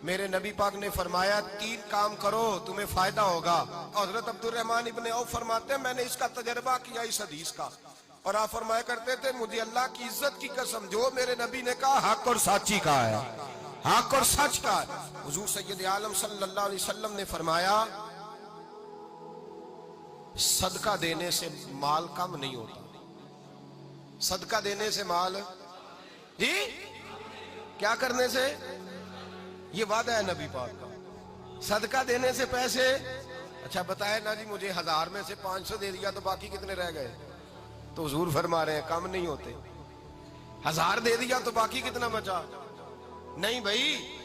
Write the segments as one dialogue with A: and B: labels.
A: میرے نبی پاک نے فرمایا 3 کام کرو تمہیں فائدہ ہوگا. حضرت عبدالرحمن ابن عوف فرماتے ہیں میں نے اس کا تجربہ کیا اس حدیث کا, اور آپ فرمایا کرتے تھے مجھے اللہ کی عزت کی قسم جو میرے نبی نے کہا حق اور سچی کہا ہے, حق اور سچ کا. حضور سید عالم صلی اللہ علیہ وسلم نے فرمایا صدقہ دینے سے مال کم نہیں ہوتا. صدقہ دینے سے مال جی کیا کرنے سے, یہ وعدہ ہے نبی پاک کا. صدقہ دینے سے پیسے, اچھا بتائے نا جی مجھے 1000 میں سے 500 دے دیا تو باقی کتنے رہ گئے, تو حضور فرما رہے ہیں کم نہیں ہوتے. 1000 دے دیا تو باقی کتنا بچا, نہیں بھائی.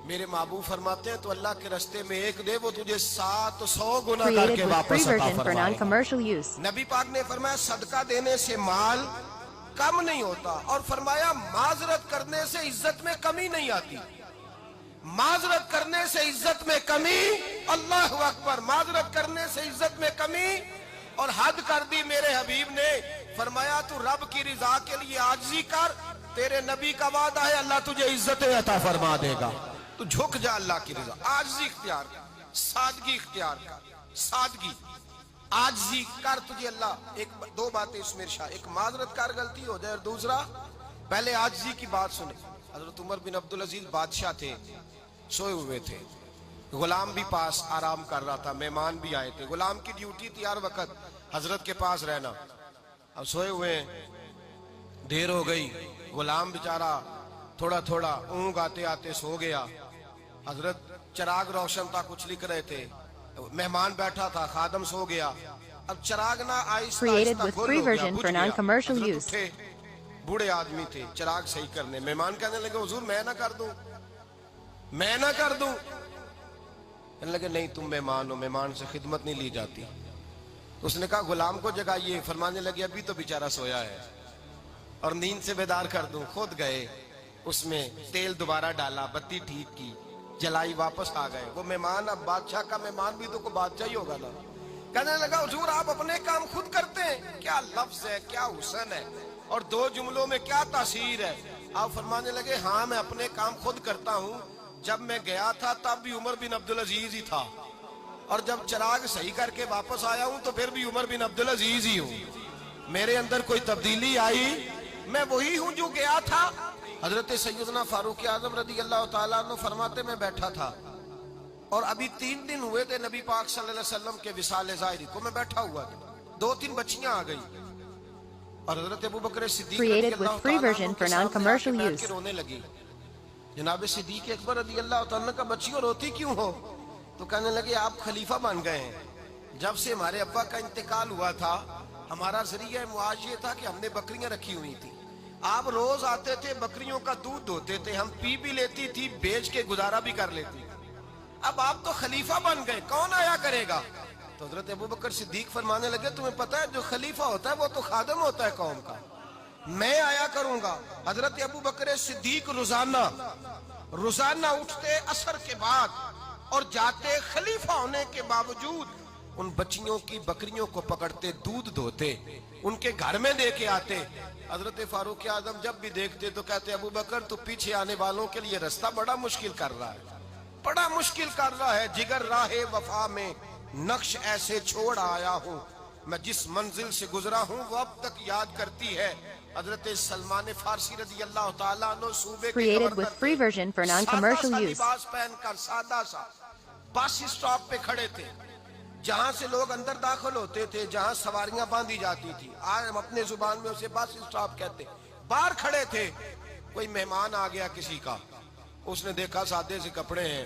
A: میرے محبوب فرماتے ہیں تو اللہ کے رستے میں 1 دے وہ تجھے 700 گنا کر
B: Created
A: کے
B: with free
A: واپس عطا
B: version for
A: فرمائے.
B: non-commercial use.
A: نبی پاک نے فرمایا صدقہ دینے سے مال کم نہیں ہوتا, اور فرمایا معذرت کرنے سے عزت میں کمی نہیں آتی. معذرت کرنے سے عزت میں کمی, اللہ اکبر, معذرت کرنے سے عزت میں کمی. اور حد کر دی میرے حبیب نے, فرمایا تو رب کی رضا کے لیے عاجزی کر, تیرے نبی کا وعدہ ہے اللہ تجھے عزت عطا فرما دے گا. تو جھک جا اللہ کی رضا, عاجزی اختیار کر, سادگی اختیار کر, سادگی عاجزی کر, تجھے اللہ. 2 باتیں اس میں ارشاد, ایک معذرت کر غلطی ہو جائے, اور دوسرا پہلے عاجزی کی بات سنے. حضرت عمر بن عبدالعزیز بادشاہ تھے, سوئے ہوئے تھے, غلام بھی پاس آرام کر رہا تھا, مہمان بھی آئے تھے. غلام کی ڈیوٹی تھی ہر وقت حضرت کے پاس رہنا. اب سوئے ہوئے ہیں, دیر ہو گئی, غلام بیچارہ تھوڑا تھوڑا اونگ آتے آتے سو گیا. حضرت چراغ روشن تھا, کچھ لکھ رہے تھے, مہمان بیٹھا تھا, خادم سو گیا. اب چراغ نہ آہستہ
B: Created
A: آہستہ
B: with
A: گل
B: free
A: ہو گیا,
B: version
A: بجھ
B: for
A: گیا.
B: non-commercial
A: حضرت
B: use.
A: اٹھے, بوڑھے آدمی تھے, چراغ صحیح کرنے. مہمان کہنے لگے حضور میں نہ کر دوں, میں نہ کر دوں. کہنے لگے نہیں تم مہمان ہو, مہمان سے خدمت نہیں لی جاتی. اس نے کہا غلام کو جگائیے. فرمانے لگے ابھی تو بیچارہ سویا ہے اور نیند سے بیدار کر دوں. خود گئے, اس میں تیل دوبارہ ڈالا, بتی ٹھیک کی, جلائی, واپس آ گئے. وہ مہمان, اب بادشاہ کا مہمان بھی تو کوئی بادشاہ ہی ہوگا نا. کہنے لگا حضور آپ اپنے کام خود کرتے ہیں, کیا لفظ ہے, کیا حسن ہے, اور 2 جملوں میں کیا تاثیر ہے. آپ فرمانے لگے ہاں میں اپنے کام خود کرتا ہوں. جب میں گیا تھا تب بھی عمر بن عبدالعزیز ہی تھا, اور جب چراغ صحیح کر کے واپس آیا ہوں تو پھر بھی عمر بن عبدالعزیز ہی ہوں. میرے اندر کوئی تبدیلی آئی, میں وہی ہوں جو گیا تھا. حضرت سیدنا فاروق اعظم رضی اللہ تعالیٰ عنہ فرماتے میں بیٹھا تھا, اور ابھی 3 دن ہوئے تھے نبی پاک صلی اللہ علیہ وسلم کے وصال ظاہری کو. میں بیٹھا ہوا تھا, 2-3 بچیاں آ گئی, اور حضرت ابو بکر صدیق رضی
B: Created
A: اللہ
B: with free
A: تعالیٰ
B: version
A: عنہ
B: for
A: کے سامنے آ کے
B: non-commercial
A: بیٹھ
B: use.
A: کے رونے لگی. جناب صدیق اکبر رضی اللہ تعالیٰ عنہ کا بچیوں روتی کیوں ہو؟ تو کہنے لگے آپ خلیفہ بن گئے ہیں. جب سے ہمارے ابا کا انتقال ہوا تھا ہمارا ذریعہ معاش یہ تھا کہ ہم نے بکریاں رکھی ہوئی تھی. آپ روز آتے تھے, بکریوں کا دودھ دھوتے تھے, ہم پی بھی لیتی تھی, بیچ کے گزارا بھی کر لیتی. اب آپ تو خلیفہ بن گئے, کون آیا کرے گا؟ تو حضرت ابو بکر صدیق فرمانے لگے تمہیں پتہ ہے جو خلیفہ ہوتا ہے وہ تو خادم ہوتا ہے قوم کا, میں آیا کروں گا. حضرت ابو بکر صدیق روزانہ اٹھتے عصر کے بعد اور جاتے, خلیفہ ہونے کے باوجود ان بچیوں کی بکریوں کو پکڑتے, دودھ دھوتے, ان کے گھر میں دے کے آتے. حضرت فاروق اعظم جب بھی دیکھتے تو کہتے ابو بکر تو پیچھے آنے والوں کے لیے رستہ بڑا مشکل کر رہا ہے, بڑا مشکل کر رہا ہے. جگر راہ وفا میں نقش ایسے چھوڑ آیا ہوں, میں جس منزل سے گزرا ہوں وہ اب تک یاد کرتی ہے. حضرت سلمان فارسی رضی اللہ تعالیٰ عنہ صوبے کے
B: Created
A: گورنر
B: with
A: تھے,
B: free version for non-commercial
A: سادہ سا
B: use.
A: لباس پہن کر سادہ سا بس اسٹاپ پہ کھڑے تھے, جہاں سے لوگ اندر داخل ہوتے تھے, جہاں سواریاں باندھی جاتی تھی, آج ہم اپنے زبان میں اسے بس اسٹاپ کہتے. باہر کھڑے تھے, کوئی مہمان آ گیا کسی کا, اس نے دیکھا سادے سے کپڑے ہیں,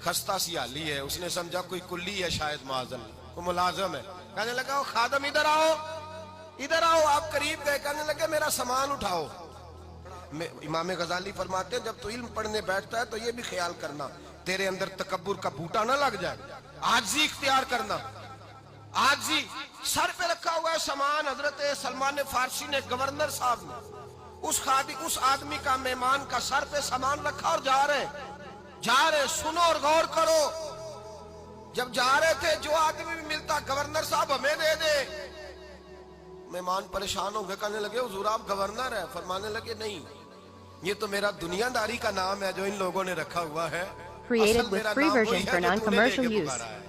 A: خستہ سی حالی ہے, اس نے سمجھا کوئی کلی ہے شاید, معاذ اللہ کوئی ملازم ہے. کہنے لگا خادم ادھر آؤ, ادھر آؤ. آپ قریب گئے, کہنے لگے میرا سامان اٹھاؤ. امام غزالی فرماتے ہیں جب تو علم پڑھنے بیٹھتا ہے تو یہ بھی خیال کرنا تیرے اندر تکبر کا بوٹا نہ لگ جائے, عاجزی اختیار کرنا. عاجزی, سر پہ رکھا ہوا ہے سامان. حضرت سلمان فارسی نے, گورنر صاحب نے, اس آدمی کا, مہمان کا سر پہ سامان رکھا اور جا رہے. سنو اور غور کرو. جب جا رہے تھے جو آدمی بھی ملتا گورنر صاحب ہمیں دے دے. مہمان پریشان ہو گئے, کہنے لگے حضور آپ گورنر ہیں؟ فرمانے لگے نہیں, یہ تو میرا دنیا داری کا نام ہے جو ان لوگوں نے رکھا ہوا ہے.
B: Created
A: اصل
B: with
A: میرا
B: free
A: نام
B: version
A: وہی
B: for
A: ہے جو تو نے لے
B: non-commercial
A: کے
B: use.
A: پکارا ہے.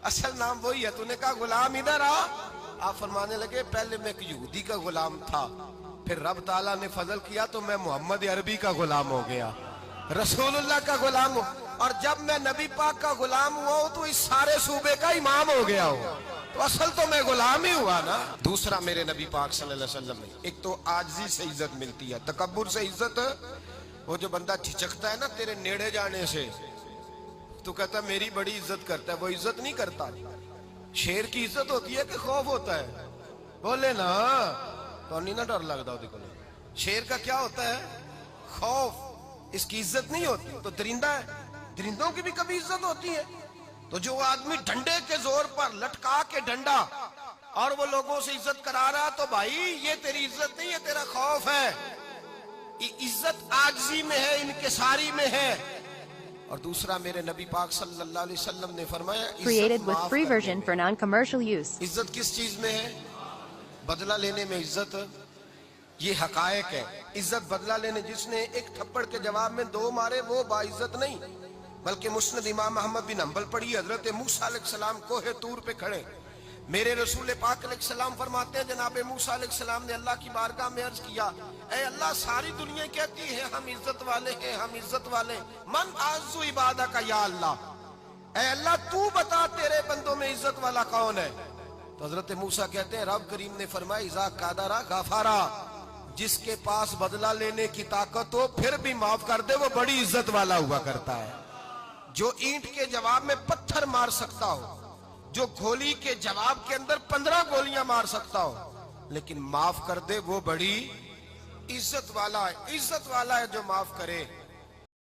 A: اصل نام وہی ہے. تو نے کہا غلام ادھر آ. آپ فرمانے لگے پہلے میں ایک یہودی کا غلام تھا, پھر رب تعالیٰ نے فضل کیا تو میں محمد عربی کا غلام ہو گیا, رسول اللہ کا غلام ہوں, اور جب میں نبی پاک کا غلام ہوا ہوں تو اس سارے صوبے کا امام ہو گیا ہوں. تو اصل تو میں غلام ہی ہوا نا. دوسرا میرے نبی پاک صلی اللہ علیہ وسلم نے, ایک تو عاجزی سے عزت ملتی ہے, تکبر سے عزت. وہ جو بندہ جھجکتا ہے نا تیرے نیڑے جانے سے, تو کہتا ہے میری بڑی عزت کرتا ہے, وہ عزت نہیں کرتا. شیر کی عزت ہوتی ہے کہ خوف ہوتا ہے؟ بولے نا, تو نہیں نہ ڈر لگتا ہوتی کو. شیر کا کیا ہوتا ہے؟ خوف. اس کی عزت نہیں ہوتی. تو درندہ ہے, درندوں کی بھی کبھی عزت ہوتی ہے. تو جو آدمی ڈنڈے کے زور پر لٹکا کے ڈنڈا اور وہ لوگوں سے عزت کرا رہا, تو بھائی یہ تیری عزت نہیں ہے, تیرا خوف ہے. عزت عاجزی میں ہے, انکساری میں ہے. اور دوسرا میرے نبی پاک صلی اللہ علیہ وسلم نے فرمایا
B: Created with free version for non-commercial use.
A: عزت کس چیز میں ہے؟ بدلہ لینے میں عزت. یہ حقائق ہے. عزت بدلہ لینے, جس نے ایک تھپڑ کے جواب میں 2 مارے وہ باعزت نہیں, بلکہ مسند امام احمد بن حنبل پڑھی, حضرت موسیٰ علیہ السلام کوہ طور پہ کھڑے, میرے رسول پاک علیہ السلام فرماتے ہیں جناب موسیٰ علیہ السلام نے اللہ کی بارگاہ میں عرض کیا, اے اللہ ساری دنیا کہتی ہے ہم عزت والے ہیں, ہم عزت والے, من اعز عبادہ کا یا اللہ, اے اللہ تو بتا تیرے بندوں میں عزت والا کون ہے؟ تو حضرت موسیٰ کہتے ہیں رب کریم نے فرمایا اذا قادرا غفارا, جس کے پاس بدلہ لینے کی طاقت ہو پھر بھی معاف کر دے وہ بڑی عزت والا ہوا کرتا ہے. جو اینٹ کے جواب میں پتھر مار سکتا ہو, جو گولی کے جواب کے اندر 15 گولیاں مار سکتا ہو, لیکن معاف کر دے وہ بڑی عزت والا ہے. عزت والا ہے جو معاف کرے.